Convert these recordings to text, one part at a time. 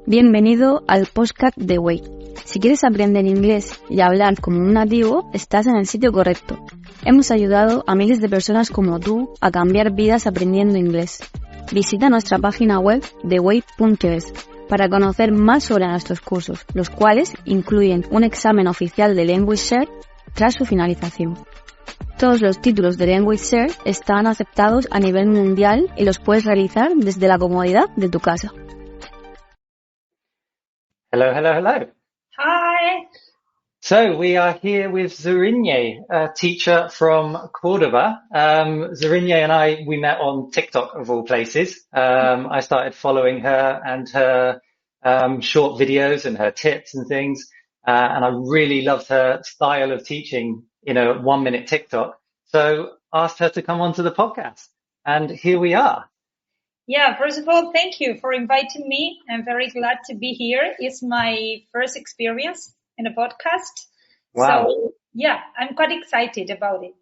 Bienvenido al podcast de Way. Si quieres aprender inglés y hablar como un nativo, estás en el sitio correcto. Hemos ayudado a miles de personas como tú a cambiar vidas aprendiendo inglés. Visita nuestra página web theway.es para conocer más sobre nuestros cursos, los cuales incluyen un examen oficial de Language Share tras su finalización. Todos los títulos de Language Share están aceptados a nivel mundial y los puedes realizar desde la comodidad de tu casa. Hello, hello, hello. Hi. So we are here with Zuriñe, a teacher from Cordoba. Zuriñe and we met on TikTok of all places. I started following her and her short videos and her tips and things. And I really loved her style of teaching, 1 minute TikTok. So asked her to come onto the podcast. And here we are. Yeah, first of all, thank you for inviting me. I'm very glad to be here. It's my first experience in a podcast. Wow. So, yeah, I'm quite excited about it.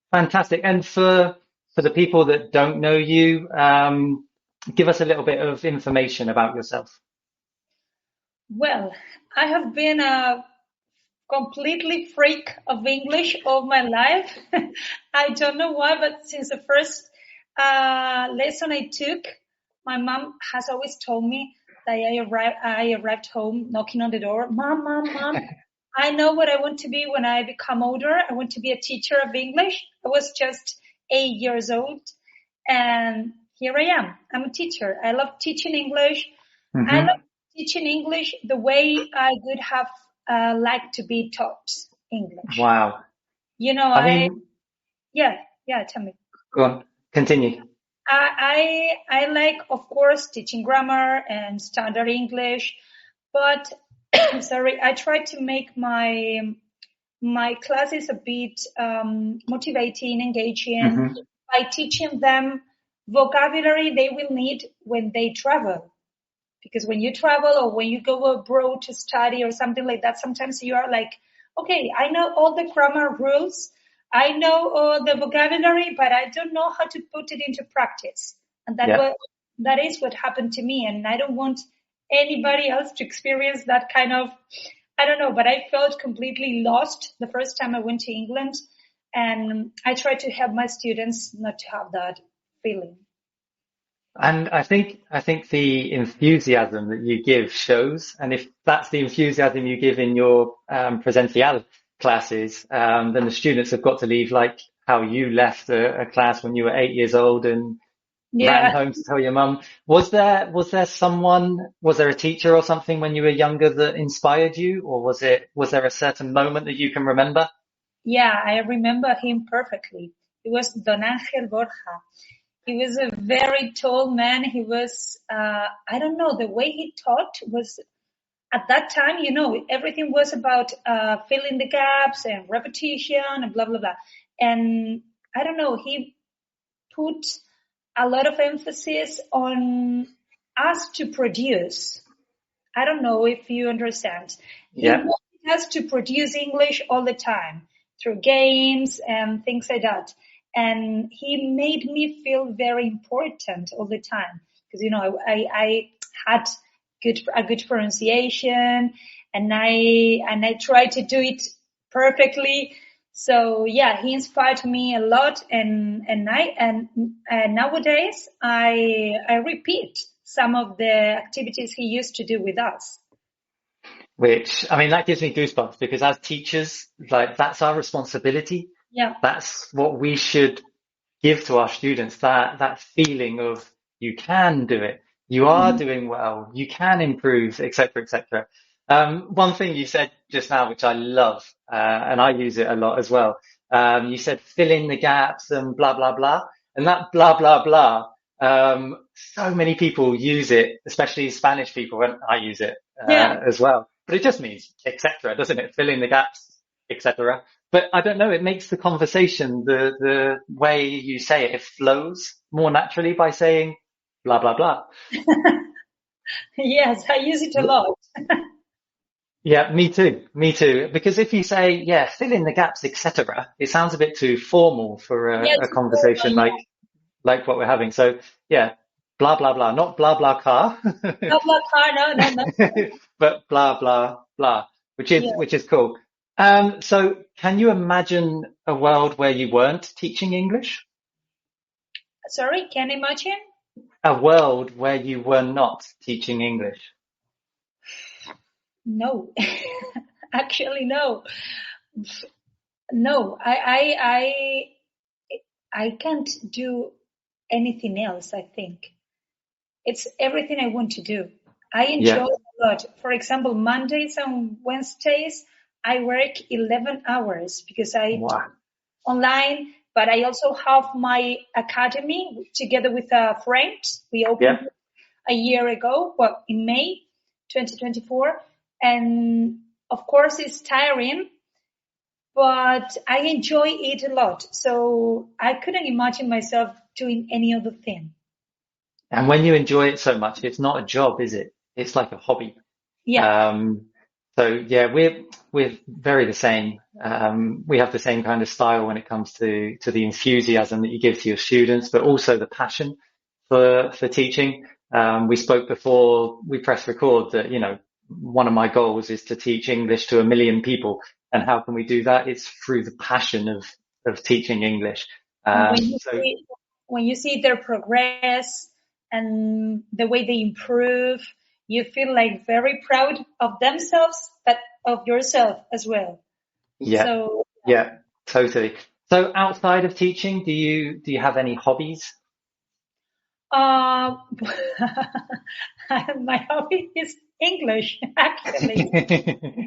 Fantastic. And for the people that don't know you, give us a little bit of information about yourself. Well, I have been a completely freak of English all my life. I don't know why, but since the first lesson I took, my mom has always told me that I arrived home knocking on the door. Mom, I know what I want to be when I become older. I want to be a teacher of English. I was just 8 years old and here I am. I'm a teacher. I love teaching English. Mm-hmm. I love teaching English the way I would have liked to be taught English. Wow. Yeah, tell me. Go on. Continue. I like, of course, teaching grammar and standard English, but I try to make my classes a bit motivating, engaging by teaching them vocabulary they will need when they travel. Because when you travel or when you go abroad to study or something like that, sometimes you are like, okay, I know all the grammar rules. I know the vocabulary, but I don't know how to put it into practice. And that is what happened to me. And I don't want anybody else to experience that kind of, I don't know, but I felt completely lost the first time I went to England. And I try to help my students not to have that feeling. And I think the enthusiasm that you give shows. And if that's the enthusiasm you give in your presential classes, then the students have got to leave like how you left a class when you were 8 years old and ran home to tell your mum. Was there a teacher or something when you were younger that inspired you, or was there a certain moment that you can remember? Yeah, I remember him perfectly. It was Don Ángel Borja. He was a very tall man. He was, I don't know, the way he taught was, at that time, everything was about filling the gaps and repetition and blah, blah, blah. And I don't know, he put a lot of emphasis on us to produce. I don't know if you understand. Yeah. He wanted us to produce English all the time through games and things like that. And he made me feel very important all the time because, I had a good pronunciation and I tried to do it perfectly. So yeah, he inspired me a lot and nowadays I repeat some of the activities he used to do with us. That gives me goosebumps because as teachers, like that's our responsibility. Yeah. That's what we should give to our students, that feeling of you can do it. You are doing well. You can improve, etc., etc. One thing you said just now, which I love, and I use it a lot as well. You said fill in the gaps and blah, blah, blah. And that blah, blah, blah, so many people use it, especially Spanish people, and I use it as well. But it just means etc., doesn't it? Fill in the gaps, etc. But I don't know, it makes the conversation, the way you say it flows more naturally by saying blah, blah, blah. Yes, I use it a lot. Yeah, me too. Because if you say, fill in the gaps, etc., it sounds a bit too formal for a conversation like what we're having. So, blah, blah, blah, not blah, blah car, Blah, blah, car, no. but blah, blah, blah, Yeah. which is cool. So can you imagine a world where you weren't teaching English? Sorry, can you imagine? A world where you were not teaching English? No, actually, no. No, I can't do anything else, I think. It's everything I want to do. I enjoy Yeah. a lot. For example, Mondays and Wednesdays, I work 11 hours because I Wow. online, but I also have my academy together with a friend. We Yeah. opened a year ago, well, in May 2024. And of course, it's tiring, but I enjoy it a lot. So I couldn't imagine myself doing any other thing. And when you enjoy it so much, it's not a job, is it? It's like a hobby. Yeah. So yeah, we're very the same. We have the same kind of style when it comes to the enthusiasm that you give to your students, but also the passion for teaching. We spoke before we pressed record that, one of my goals is to teach English to 1 million people. And how can we do that? It's through the passion of teaching English. And So when you see their progress and the way they improve, you feel like very proud of themselves, but of yourself as well. yeah, So, yeah, totally. So outside of teaching, do you have any hobbies? uh, my hobby is English, actually.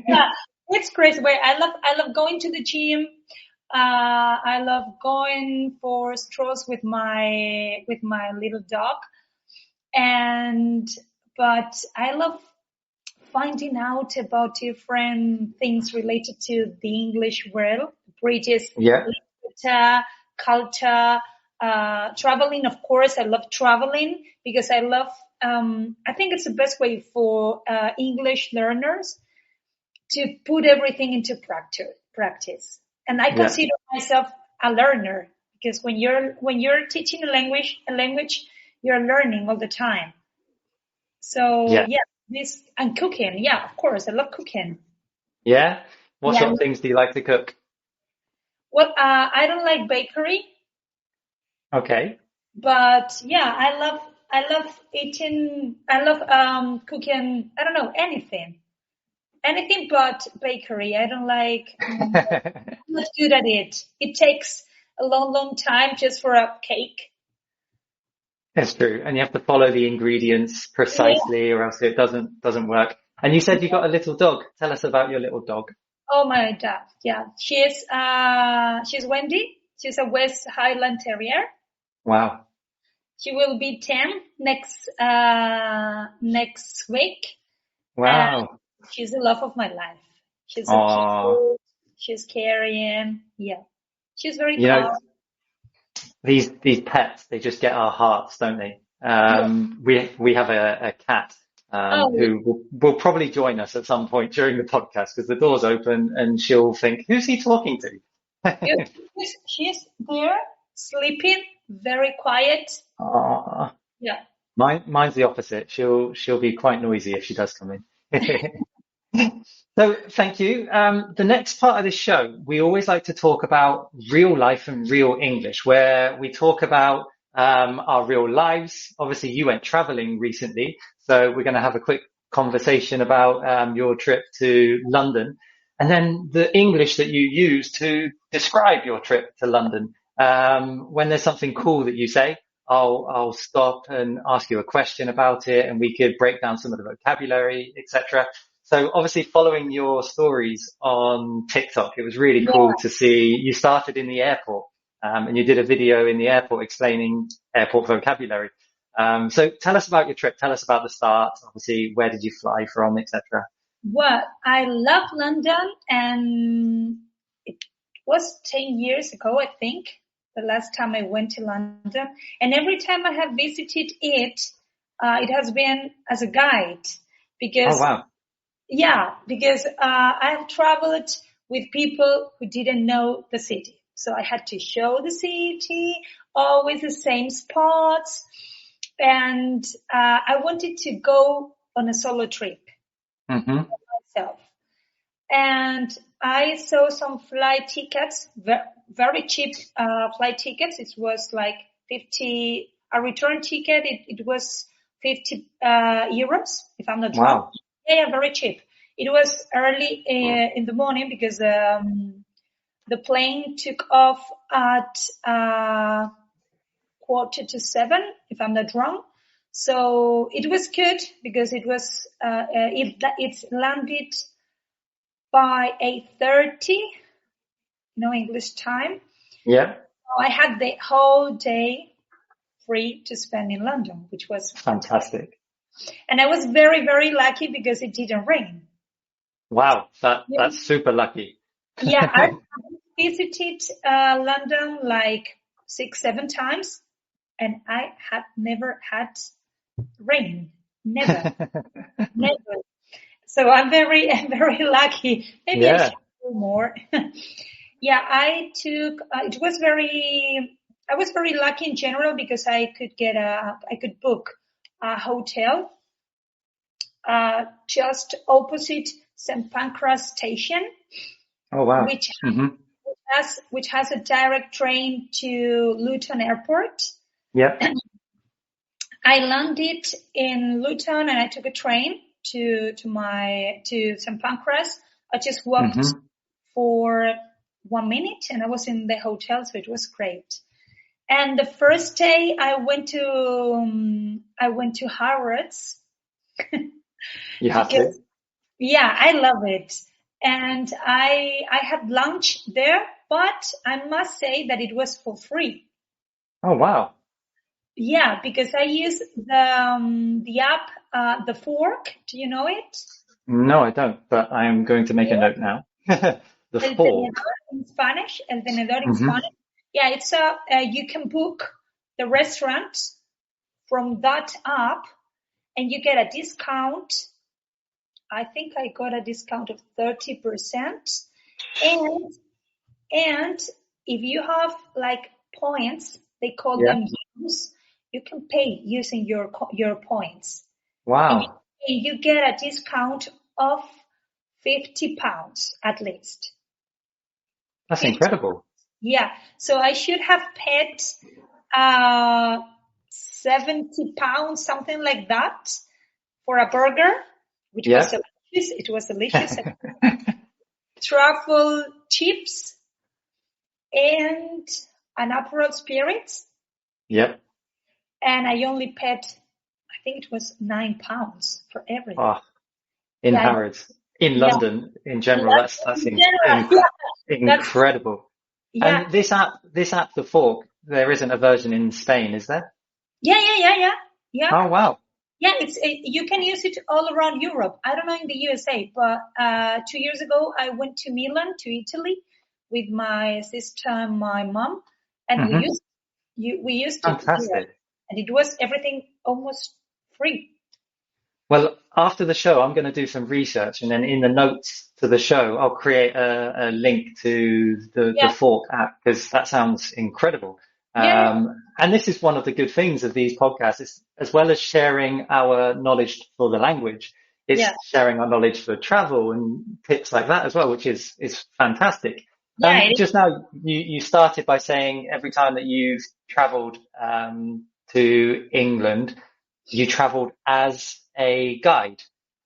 Yeah, it's crazy. Wait, I love going to the gym. I love going for strolls with my little dog, and but I love finding out about different things related to the English world, British Yeah, literature, culture, traveling. Of course, I love traveling because I love. I think it's the best way for English learners to put everything into practice. And I yeah, consider myself a learner because when you're teaching a language, you're learning all the time. So yeah, yeah, this and cooking. Yeah, of course, I love cooking. yeah. What Yeah. sort of things do you like to cook? Well, I don't like bakery, Okay. but yeah, I love eating. I love cooking. I don't know anything but bakery. I don't like. I'm not good at it. It takes a long, long time just for a cake. That's true. And you have to follow the ingredients Yeah. precisely or else it doesn't work. And you said you got a little dog. Tell us about your little dog. Oh my God. Yeah. She's Wendy. She's a West Highland Terrier. Wow. She will be 10 next week. And Wow. she's the love of my life. She's so Oh, cute. She's caring. Yeah. She's very you know, calm. these pets, they just get our hearts, don't they? Yeah. We have a cat, Oh, who will probably join us at some point during the podcast because the door's open and she'll think, who's he talking yeah. to? She's there sleeping, very quiet. Aw. Yeah. Mine's the opposite. She'll be quite noisy if she does come in. So thank you. The next part of this show, we always like to talk about real life and real English, where we talk about our real lives. Obviously, you went traveling recently, so we're going to have a quick conversation about your trip to London, and then the English that you use to describe your trip to London. When there's something cool that you say, I'll stop and ask you a question about it, and we could break down some of the vocabulary, etc. So obviously following your stories on TikTok, it was really Yeah. cool to see you started in the airport, and you did a video in the airport explaining airport vocabulary. So tell us about your trip. Tell us about the start. Obviously, where did you fly from, etc. Well, I love London, and it was 10 years ago, I think, the last time I went to London. And every time I have visited it has been as a guide Oh, because, wow. yeah, because I have traveled with people who didn't know the city. So I had to show the city, always the same spots. and I wanted to go on a solo trip myself. And I saw some flight tickets, very cheap flight tickets. It was like 50, a return ticket. It was 50 euros, if I'm not wrong. Yeah, very cheap. It was early in the morning because the plane took off at 6:45, if I'm not wrong. So it was good because it landed by 8:30, English time. Yeah. So I had the whole day free to spend in London, which was fantastic. And I was very, very lucky because it didn't rain. Wow, that's super lucky. Yeah, I visited London like 6-7 times, and I had never had rain. Never. Never. So I'm very, very lucky. Maybe I should do more. Yeah, I was very lucky in general because I could book a hotel just opposite St. Pancras station. Oh wow. Which has a direct train to Luton Airport. Yeah. I landed in Luton and I took a train to St. Pancras. I just walked for 1 minute and I was in the hotel, so it was great. And the first day I went to Harrods. You have to. Yeah, I love it. And I had lunch there, but I must say that it was for free. Oh wow. Yeah, because I use the app, the Fork. Do you know it? No, I don't, but I am going to make a note now. The Fork. In Spanish, El Tenedor in Spanish. Yeah, it's you can book the restaurant from that app and you get a discount. I think I got a discount of 30%. And if you have like points, they call them use, you can pay using your points. Wow. And you get a discount of £50 at least. That's incredible. Yeah. So I should have paid £70, something like that, for a burger, which was delicious. It was delicious. Truffle chips and an Aperol Spirits. Yep. And I only paid, I think it was £9 for everything. Oh, in Harrods. In London, in general, that's incredible. Yeah. And this app, The Fork, there isn't a version in Spain, is there? Yeah. Oh, wow. Yeah, you can use it all around Europe. I don't know in the USA, but 2 years ago I went to Milan, to Italy, with my sister and my mom, and we used it. Fantastic. And it was everything almost free. Well, after the show, I'm going to do some research, and then in the notes to the show, I'll create a link to the Fork app, because that sounds incredible. And this is one of the good things of these podcasts, is, as well as sharing our knowledge for the language, it's sharing our knowledge for travel and tips like that as well, which is fantastic. Just now, you started by saying every time that you've traveled to England, you traveled as a guide.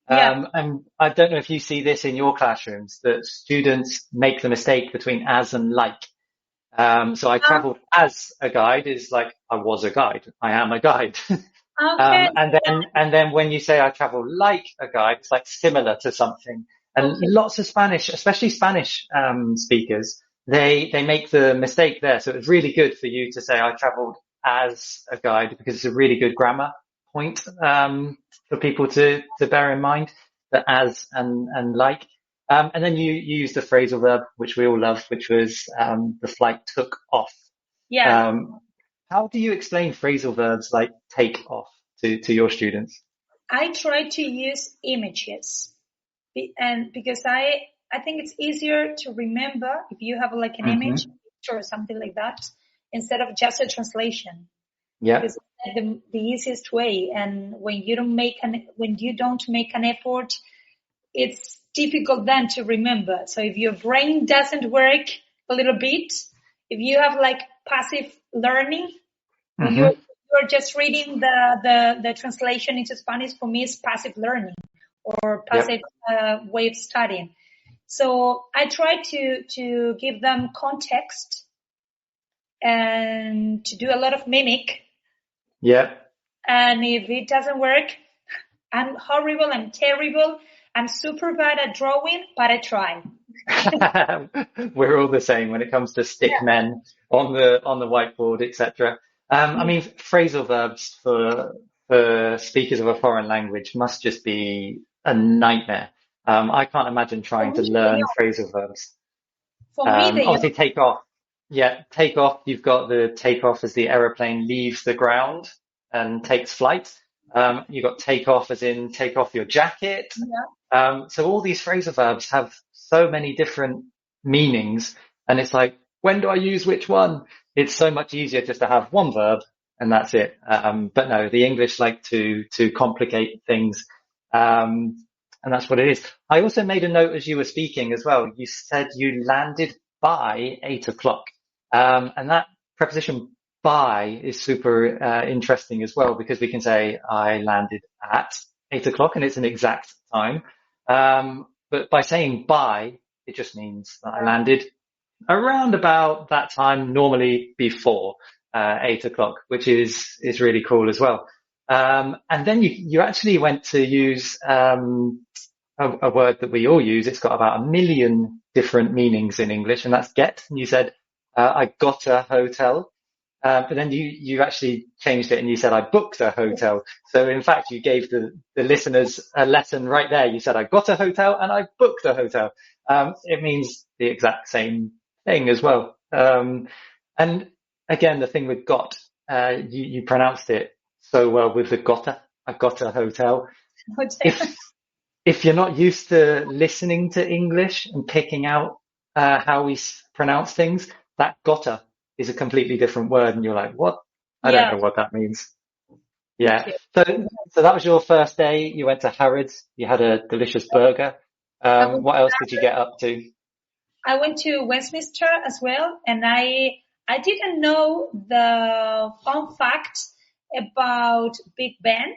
And I don't know if you see this in your classrooms, that students make the mistake between as and like. So I traveled as a guide is like, I was a guide. I am a guide. Okay. And then when you say I travel like a guide, it's like similar to something. And lots of Spanish, especially Spanish, speakers, they make the mistake there. So it was really good for you to say I traveled as a guide, because it's a really good grammar point, for people to bear in mind, that as and like. And then you used the phrasal verb, which we all love, which was the flight took off. Yeah. How do you explain phrasal verbs like take off to your students? I try to use images, and because I think it's easier to remember if you have like an image, picture or something like that, instead of just a translation. Yeah. Because the easiest way. And when you don't make an effort, it's difficult then to remember. So if your brain doesn't work a little bit, if you have like passive learning, when you're just reading the translation into Spanish, for me is passive learning or passive way of studying. So I try to give them context and to do a lot of mimic. Yeah. And if it doesn't work, I'm horrible, I'm terrible, I'm super bad at drawing, but I try. We're all the same when it comes to stick men on the whiteboard, etc. I mean, phrasal verbs for speakers of a foreign language must just be a nightmare. I can't imagine trying to learn phrasal verbs. For me, they obviously take off. Yeah, take off. You've got the take off as the aeroplane leaves the ground and takes flight. You've got take off as in take off your jacket. So all these phrasal verbs have so many different meanings, and it's like, when do I use which one? It's so much easier just to have one verb and that's it. But no, the English like to complicate things. And that's what it is. I also made a note as you were speaking as well. You said you landed by 8 o'clock. And that preposition by is super interesting as well, because we can say I landed at 8 o'clock and it's an exact time. But by saying by, it just means that I landed around about that time, normally before 8 o'clock, which is really cool as well. And then you actually went to use a word that we all use. It's got about 1 million different meanings in English, and that's get. And you said, I got a hotel. But then you actually changed it and you said, I booked a hotel. So in fact, you gave the listeners a lesson right there. You said, I got a hotel and I booked a hotel. It means the exact same thing as well. And again, the thing with got, you pronounced it so well with the gotta. I got a hotel. If you're not used to listening to English and picking out how we pronounce things, that gotta is a completely different word, and you're like, what? I don't know what that means. Yeah. So that was your first day. You went to Harrods. You had a delicious burger. What else did you get up to? I went to Westminster as well, and I didn't know the fun fact about Big Ben,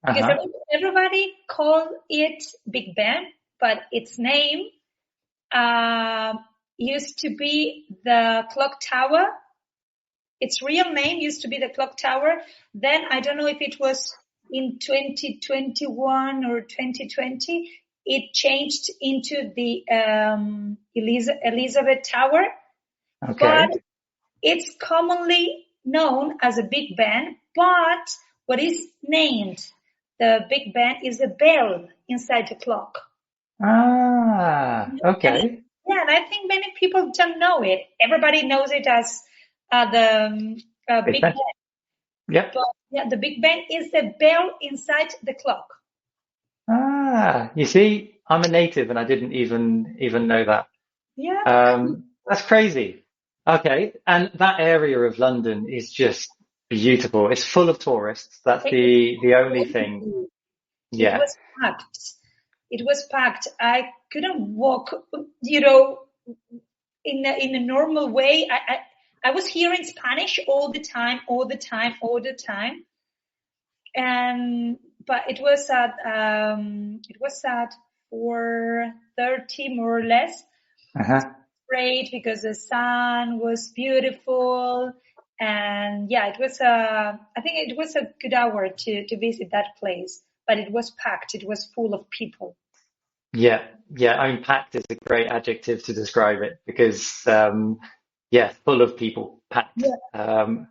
because everybody called it Big Ben, but its name used to be the clock tower. Its real name used to be the clock tower. Then I don't know if it was in 2021 or 2020, it changed into the Elizabeth Tower. Okay. But it's commonly known as a Big Ben, but what is named the Big Ben is a bell inside the clock. Ah, okay. And I think many people don't know it. Everybody knows it as the Big Ben. Yep. But yeah, the Big Ben is the bell inside the clock. Ah, you see, I'm a native and I didn't even know that. Yeah. That's crazy. Okay, and that area of London is just beautiful. It's full of tourists. That's the only thing. Yeah. It was packed. I couldn't walk, in a normal way. I was hearing Spanish all the time. But it was at 4:30 more or less. Great, because the sun was beautiful, and yeah, it was I think it was a good hour to visit that place, but it was packed. It was full of people. Yeah. I mean, packed is a great adjective to describe it, because full of people, packed. Yeah.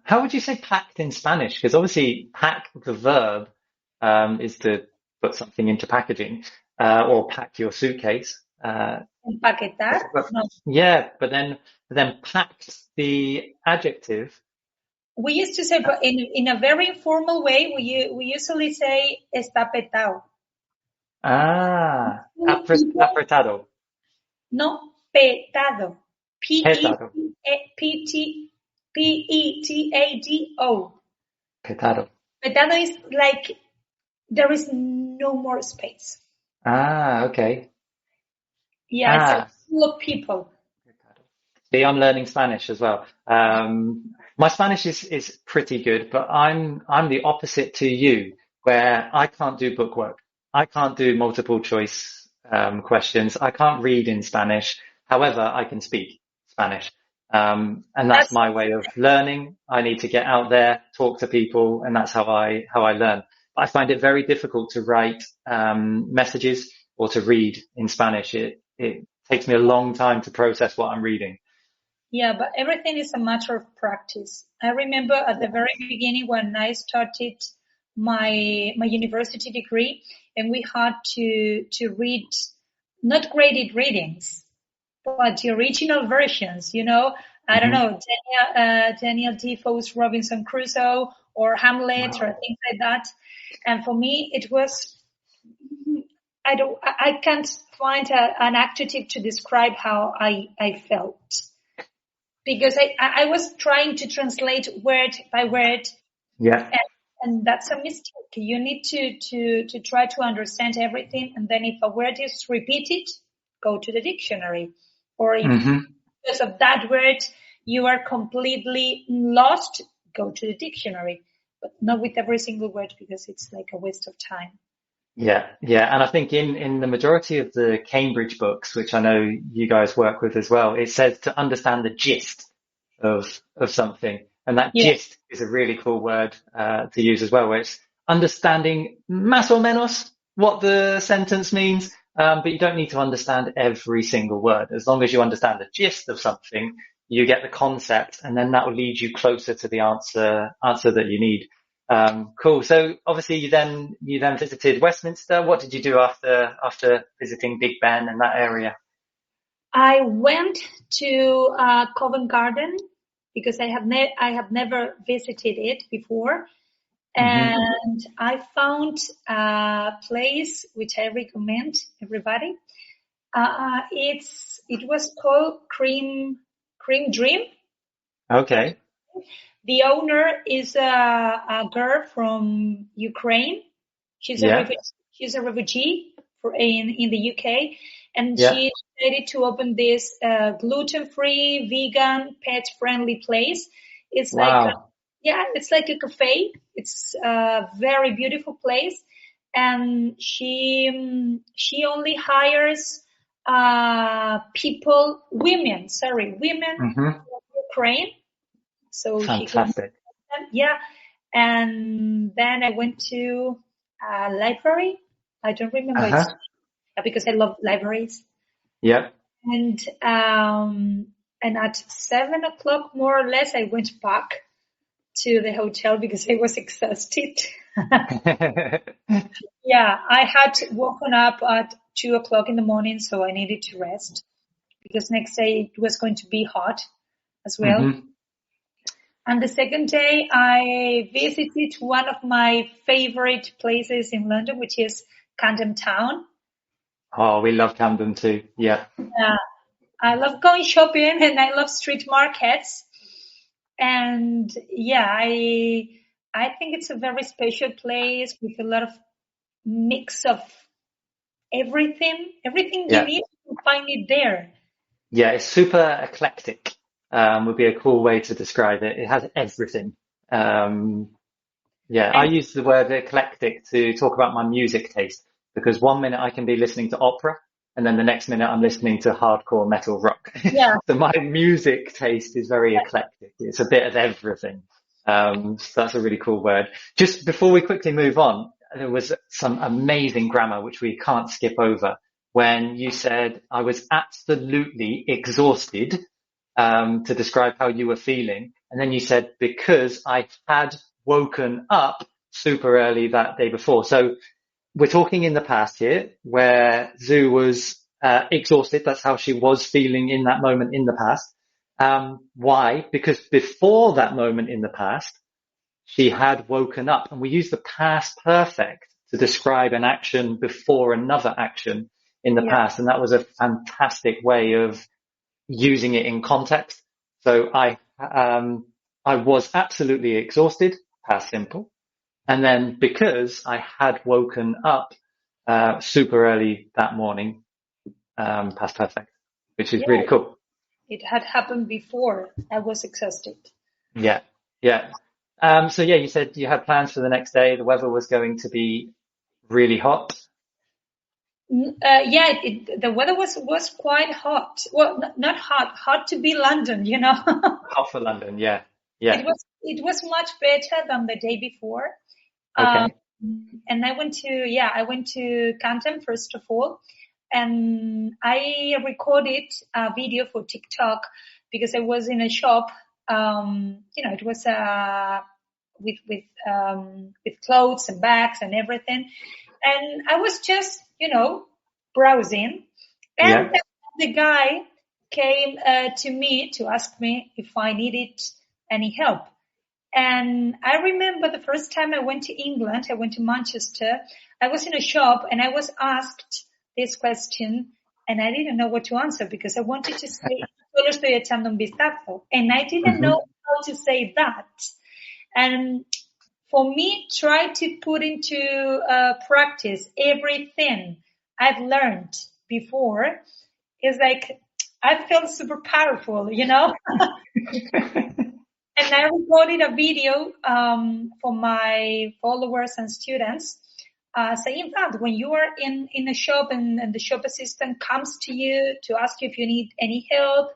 How would you say packed in Spanish? Because obviously pack, the verb, is to put something into packaging, or pack your suitcase. Empaquetar? No. Yeah, but then packed, the adjective. We used to say, but in a very informal way, we usually say está petado. Ah, apretado. No, petado. Petado. Petado. Petado. Petado is like there is no more space. Ah, okay. Yeah, it's like Ah, full of people. see, I'm learning Spanish as well. My Spanish is pretty good, but I'm the opposite to you, where I can't do bookwork. I can't do multiple choice questions. I can't read in Spanish. However, I can speak Spanish. And that's That's my way of learning. I need to get out there, talk to people, and that's how I learn. I find it very difficult to write messages or to read in Spanish. It takes me a long time to process what I'm reading. Yeah, but everything is a matter of practice. I remember at the very beginning when I started my university degree, and we had to read not graded readings, but the original versions. I don't Hmm. know, Daniel Defoe's Robinson Crusoe or Hamlet or Wow. things like that. And for me, it was I can't find an adjective to describe how I felt, because I was trying to translate word by word, Yeah. and, and that's a mistake. You need to try to understand everything, and then if a word is repeated, go to the dictionary. Or if Hmm. because of that word you are completely lost, go to the dictionary. But not with every single word, because it's like a waste of time. Yeah. Yeah. And I think in the majority of the Cambridge books, which I know you guys work with as well, it says to understand the gist of something. And that Yeah. gist is a really cool word to use as well, where it's understanding más o menos what the sentence means, but you don't need to understand every single word. As long as you understand the gist of something, you get the concept, and then that will lead you closer to the answer that you need. Cool. So obviously you then visited Westminster. What did you do after visiting Big Ben and that area? I went to Covent Garden because I have never visited it before, Hmm. and I found a place which I recommend everybody. It was called Cream Dream. Okay. The owner is a girl from Ukraine. She's a Yeah. refugee. She's a refugee in the UK, and Yeah. she decided to open this gluten-free, vegan, pet-friendly place. It's like Wow. it's like a cafe. It's a very beautiful place, and she only hires women Hmm. from Ukraine, so she can, Fantastic. yeah. And then I went to a library. I don't remember its Uh-huh. because I love libraries. Yeah. And at 7 o'clock, more or less, I went back to the hotel because I was exhausted. Yeah, I had woken up at 2 o'clock in the morning, so I needed to rest because next day it was going to be hot as well. Hmm. And the second day, I visited one of my favorite places in London, which is Camden Town. Oh, we love Camden too. Yeah. Uh, I love going shopping and I love street markets. And yeah, I think it's a very special place with a lot of mix of everything. Everything you Yeah. need, you find it there. Yeah. It's super eclectic. Would be a cool way to describe it. It has everything. Um, Yeah, I And use the word eclectic to talk about my music taste because one minute I can be listening to opera and then the next minute I'm listening to hardcore metal rock. yeah, So my music taste is very eclectic. It's a bit of everything. So that's a really cool word. Just before we quickly move on, there was some amazing grammar which we can't skip over when you said I was absolutely exhausted to describe how you were feeling. And then you said, because I had woken up super early that day before. So we're talking in the past here where Zoo was exhausted. That's how she was feeling in that moment in the past. Why? Because before that moment in the past, she had woken up, and we use the past perfect to describe an action before another action in the yeah, past. And that was a fantastic way of using it in context. So I was absolutely exhausted. past simple. And then because I had woken up super early that morning, past perfect, which is really cool. It had happened before I was exhausted. Yeah. So yeah, you said you had plans for the next day. The weather was going to be really hot. The weather was quite hot. Well, not hot to be London, you know. Hot for London, yeah. It was much better than the day before. Okay. And I went to Camden first of all, and I recorded a video for TikTok because I was in a shop. It was with clothes and bags and everything, and I was just browsing, and the guy came to me to ask me if I needed any help. And I remember the first time I went to England, I went to Manchester, I was in a shop and I was asked this question and I didn't know what to answer because I wanted to say, solo estoy echando un vistazo. And I didn't know how to say that. And for me, try to put into practice everything I've learned before is like, I feel super powerful, you know? And I recorded a video for my followers and students saying that when you are in a shop and the shop assistant comes to you to ask you if you need any help,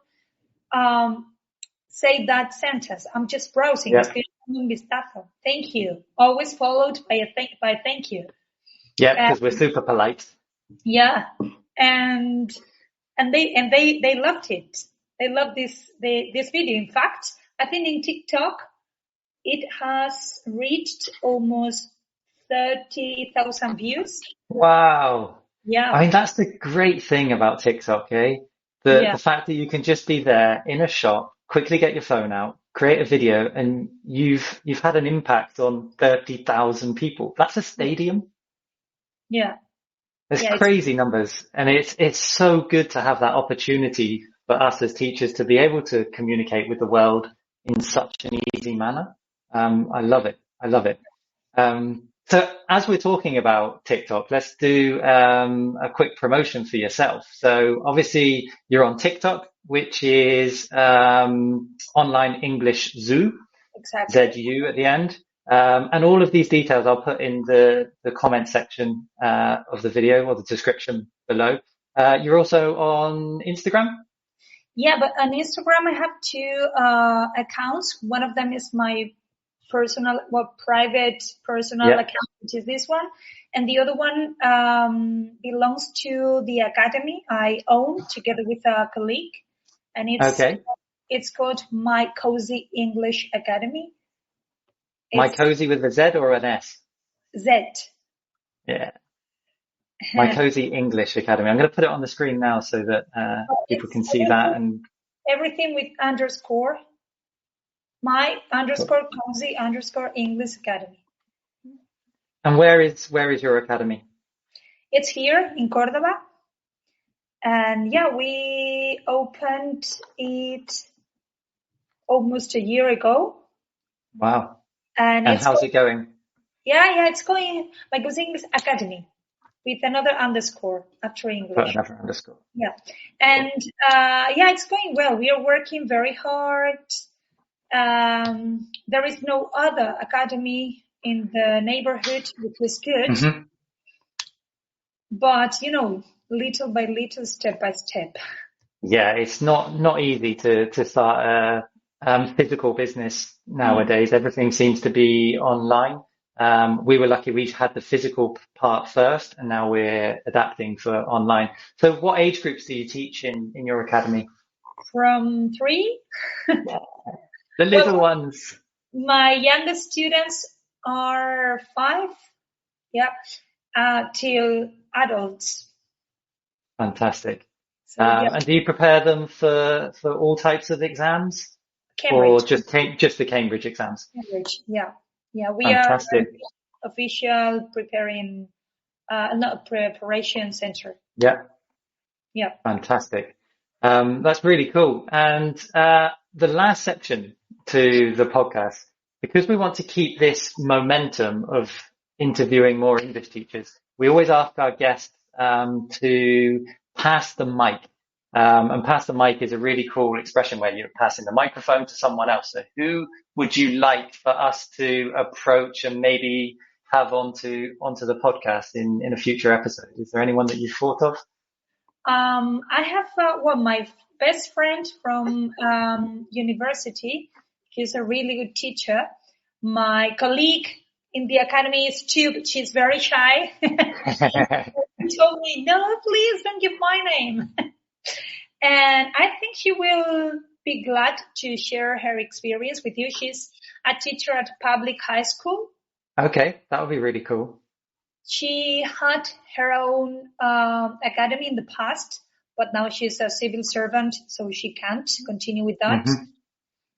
say that sentence. I'm just browsing. Estoy echando un vistazo. Thank you. Always followed by thank you. Yeah, because we're super polite. Yeah, and they loved it. They loved this video. In fact, I think in TikTok, it has reached almost 30,000 views. Wow. Yeah. I mean, that's the great thing about TikTok, eh? The fact that you can just be there in a shop, quickly get your phone out, create a video, and you've had an impact on 30,000 people. That's a stadium. Yeah. There's crazy numbers. And it's so good to have that opportunity for us as teachers to be able to communicate with the world in such an easy manner. I love it. So as we're talking about TikTok, let's do a quick promotion for yourself. So obviously you're on TikTok, which is Online English Zoo, exactly. ZU at the end. And all of these details I'll put in the comment section of the video or the description below. You're also on Instagram? Yeah, but on Instagram I have two accounts. One of them is my private personal account, which is this one. And the other one belongs to the academy I own together with a colleague. And it's called My Cozy English Academy. My Cozy with a Z or an S? Z. Yeah. My Cozy English Academy. I'm going to put it on the screen now so that people can see that. And everything with underscore. My underscore Cozy underscore English Academy. And where is your academy? It's here in Cordoba. And yeah, we opened it almost a year ago. Wow. And how's it going? Yeah, it's going My Cozy English Academy with another underscore after English. Put another underscore. Yeah. And it's going well. We are working very hard. There is no other academy in the neighborhood, which is good. Mm-hmm. But, little by little, step by step. Yeah, it's not easy to start a physical business nowadays. Everything seems to be online. We were lucky we had the physical part first, and now we're adapting for online. So what age groups do you teach in your academy? From 3. The little ones. My youngest students are 5, till adults. Fantastic. So, and do you prepare them for all types of exams? Cambridge. Or just the Cambridge exams? Cambridge, yeah. We Fantastic. are official preparation center. Yeah. Fantastic. That's really cool. And the last section to the podcast because we want to keep this momentum of interviewing more English teachers, we always ask our guests to pass the mic. And pass the mic is a really cool expression where you're passing the microphone to someone else. So who would you like for us to approach and maybe have onto the podcast in a future episode? Is there anyone that you've thought of? I have my best friend from university. She's a really good teacher. My colleague in the academy is too, but she's very shy. She told me, no, please don't give my name. And I think she will be glad to share her experience with you. She's a teacher at public high school. Okay, that would be really cool. She had her own academy in the past, but now she's a civil servant, so she can't continue with that. Mm-hmm.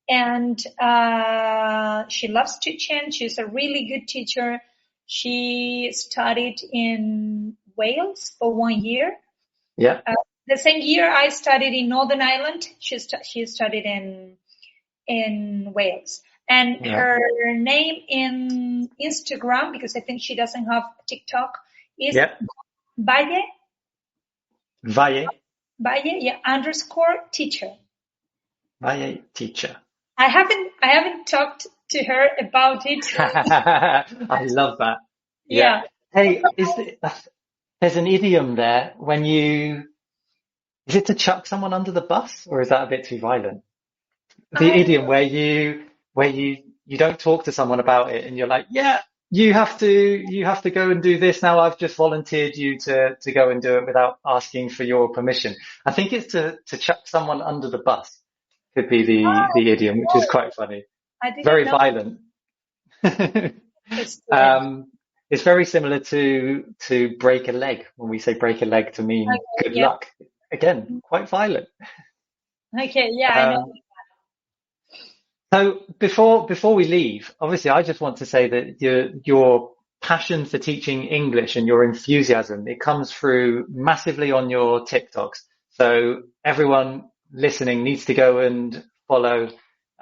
And she loves teaching. She's a really good teacher. She studied in Wales for 1 year. Yeah. The same year I studied in Northern Ireland, she studied in Wales. And her name in Instagram, because I think she doesn't have TikTok, is Valle, _teacher. Valle teacher. I haven't talked to her about it. I love that. Yeah. Hey, there's an idiom there when is it to chuck someone under the bus, or is that a bit too violent? The idiom where you don't talk to someone about it and you're like, yeah, you have to go and do this now. I've just volunteered you to go and do it without asking for your permission. I think it's to chuck someone under the bus could be the idiom, which is quite funny. Very violent. It's very similar to break a leg, when we say break a leg to mean good luck. Again, quite violent. Okay, yeah, I know. So before we leave, obviously, I just want to say that your passion for teaching English and your enthusiasm, it comes through massively on your TikToks. So everyone listening needs to go and follow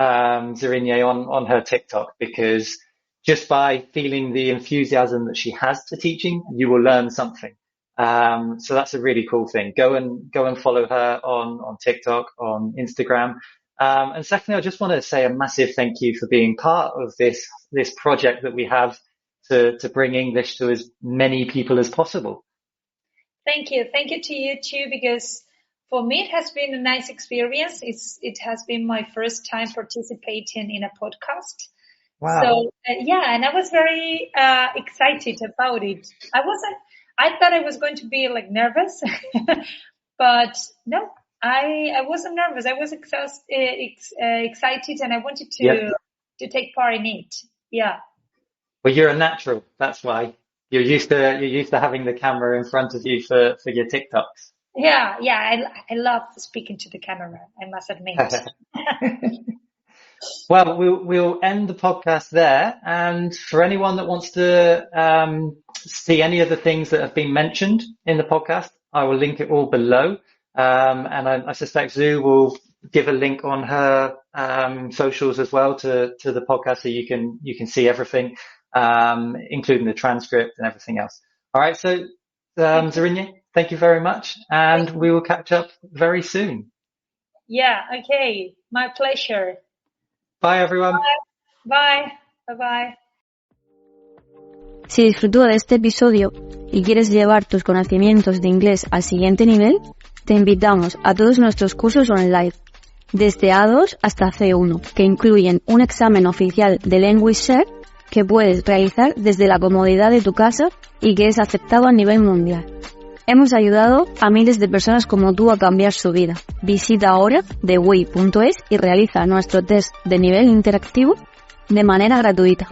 Zuriñe on her TikTok, because just by feeling the enthusiasm that she has to teaching, you will learn something. So that's a really cool thing. Go and follow her on TikTok, on Instagram. And secondly, I just want to say a massive thank you for being part of this project that we have to bring English to as many people as possible. Thank you. Thank you to you too, because for me, it has been a nice experience. It has been my first time participating in a podcast. Wow. So, and I was very excited about it. I thought I was going to be like nervous, but no, I wasn't nervous. I was excited, and I wanted to take part in it. Yeah. Well, you're a natural. That's why you're used to having the camera in front of you for your TikToks. Yeah. I love speaking to the camera, I must admit. Well, we'll end the podcast there. And for anyone that wants to see any of the things that have been mentioned in the podcast, I will link it all below. And I suspect Zu will give a link on her socials as well to the podcast, so you can see everything, including the transcript and everything else. All right. So, Zuriñe, thank you very much. And we will catch up very soon. Yeah. Okay. My pleasure. Bye, everyone. Bye. Bye. Si disfrutó de este episodio y quieres llevar tus conocimientos de inglés al siguiente nivel, te invitamos a todos nuestros cursos online, desde A2 hasta C1, que incluyen un examen oficial de Language Share que puedes realizar desde la comodidad de tu casa y que es aceptado a nivel mundial. Hemos ayudado a miles de personas como tú a cambiar su vida. Visita ahora theway.es y realiza nuestro test de nivel interactivo de manera gratuita.